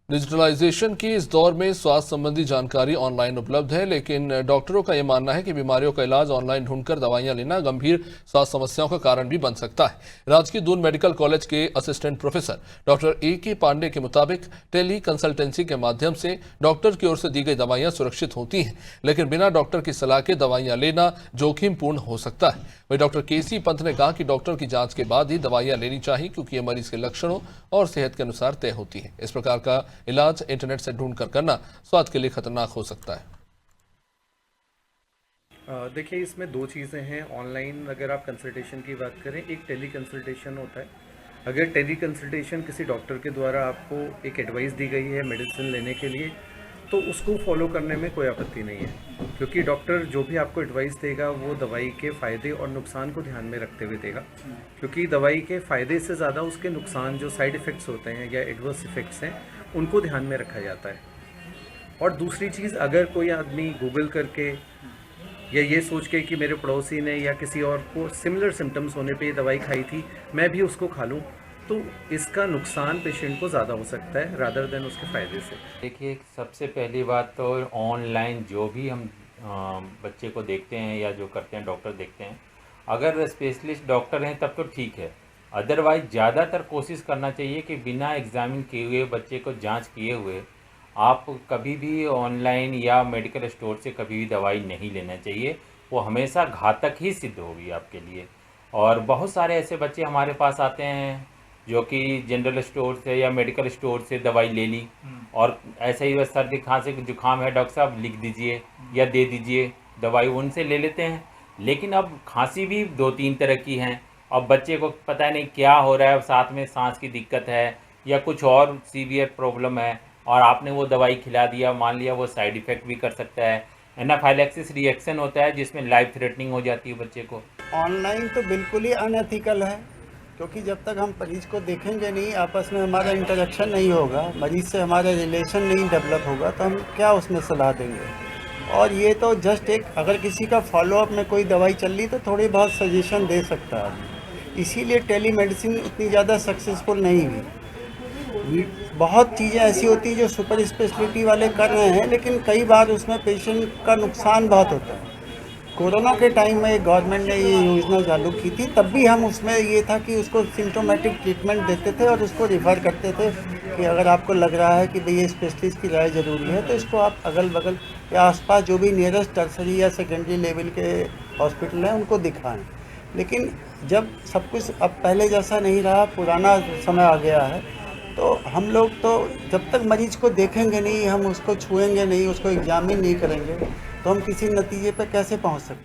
Digitalisation की इस दौर में स्वास्थ्य संबंधी जानकारी ऑनलाइन उपलब्ध है, लेकिन डॉक्टरों का यह मानना है कि बीमारियों का इलाज ऑनलाइन ढूंढकर दवाइयां लेना गंभीर स्वास्थ्य समस्याओं का कारण भी बन सकता है। राजकीय दून मेडिकल कॉलेज के assistant professor doctor A.K. Pandey के मुताबिक टेली कंसल्टेंसी के माध्यम से डॉक्टर की ओर से दी गई दवाइयां सुरक्षित होती हैं, लेकिन बिना डॉक्टर की सलाह के दवाइयां लेना जोखिमपूर्ण हो सकता है। वहीं डॉक्टर K.C. पंत ने कहा कि डॉक्टर की जांच के बाद ही दवाइयां लेनी चाहिए, क्योंकि ये मरीज के लक्षणों और सेहत के अनुसार तय होती है। इस प्रकार का इलाज इंटरनेट से ढूंढकर करना स्वास्थ्य के लिए खतरनाक हो सकता है। देखिए, इसमें दो चीज़ें हैं। ऑनलाइन अगर आप कंसल्टेशन की बात करें, एक टेली कंसल्टेशन होता है। अगर टेली कंसल्टेशन किसी डॉक्टर के द्वारा आपको एक एडवाइस दी गई है मेडिसिन लेने के लिए, तो उसको फॉलो करने में कोई आपत्ति नहीं है, क्योंकि डॉक्टर जो भी आपको एडवाइस देगा वो दवाई के फ़ायदे और नुकसान को ध्यान में रखते हुए देगा, क्योंकि दवाई के फ़ायदे से ज़्यादा उसके नुकसान, जो साइड इफ़ेक्ट्स होते हैं या एडवर्स इफ़ेक्ट्स हैं, उनको ध्यान में रखा जाता है। और दूसरी चीज़, अगर कोई आदमी गूगल करके या ये सोच के कि मेरे पड़ोसी ने या किसी और को सिमिलर सिम्टम्स होने पे ये दवाई खाई थी, मैं भी उसको खा लूँ, तो इसका नुकसान पेशेंट को ज़्यादा हो सकता है रादर देन उसके फ़ायदे से। देखिए, सबसे पहली बात तो ऑनलाइन जो भी हम बच्चे को देखते हैं या जो करते हैं डॉक्टर देखते हैं, अगर स्पेशलिस्ट डॉक्टर हैं तब तो ठीक है। अदरवाइज़ ज़्यादातर कोशिश करना चाहिए कि बिना एग्ज़ामिन किए हुए, बच्चे को जांच किए हुए, आप कभी भी ऑनलाइन या मेडिकल स्टोर से कभी भी दवाई नहीं लेना चाहिए। वो हमेशा घातक ही सिद्ध होगी आपके लिए। और बहुत सारे ऐसे बच्चे हमारे पास आते हैं जो कि जनरल स्टोर से या मेडिकल स्टोर से दवाई ले ली, और ऐसे ही बस सर्दी खांसी जुकाम है, डॉक्टर साहब लिख दीजिए या दे दीजिए दवाई, उनसे ले लेते हैं। लेकिन अब खांसी भी 2-3 तरह की हैं। अब बच्चे को पता नहीं क्या हो रहा है, साथ में सांस की दिक्कत है या कुछ और सीवियर प्रॉब्लम है, और आपने वो दवाई खिला दिया, मान लिया वो साइड इफ़ेक्ट भी कर सकता है। एनाफाइलैक्सिस रिएक्शन होता है जिसमें लाइफ थ्रेटनिंग हो जाती है बच्चे को। ऑनलाइन तो बिल्कुल ही अनएथिकल है, क्योंकि जब तक हम मरीज़ को देखेंगे नहीं, आपस में हमारा इंटरेक्शन नहीं होगा, मरीज़ से हमारा रिलेशन नहीं डेवलप होगा, तो हम क्या उसमें सलाह देंगे। और ये तो जस्ट एक, अगर किसी का फॉलोअप में कोई दवाई चल रही तो थोड़ी बहुत सजेशन दे सकता है आदमी। इसीलिए टेली मेडिसिन इतनी ज़्यादा सक्सेसफुल नहीं हुई। बहुत चीज़ें ऐसी होती हैं जो सुपर स्पेशलिटी वाले कर रहे हैं, लेकिन कई बार उसमें पेशेंट का नुकसान बहुत होता है। कोरोना के टाइम में गवर्नमेंट ने ये योजना चालू की थी, तब भी हम उसमें ये था कि उसको सिम्टोमेटिक ट्रीटमेंट देते थे और उसको रिफ़र करते थे कि अगर आपको लग रहा है कि भाई ये स्पेशलिस्ट की राय ज़रूरी है, तो इसको आप अगल बगल या आसपास जो भी नियरेस्ट टर्सरी या सेकेंडरी लेवल के हॉस्पिटल हैं उनको दिखाएं। लेकिन जब सब कुछ अब पहले जैसा नहीं रहा, पुराना समय आ गया है, तो हम लोग तो जब तक मरीज़ को देखेंगे नहीं, हम उसको छुएंगे नहीं, उसको एग्जामिन नहीं करेंगे, तो हम किसी नतीजे पर कैसे पहुंच सकते हैं।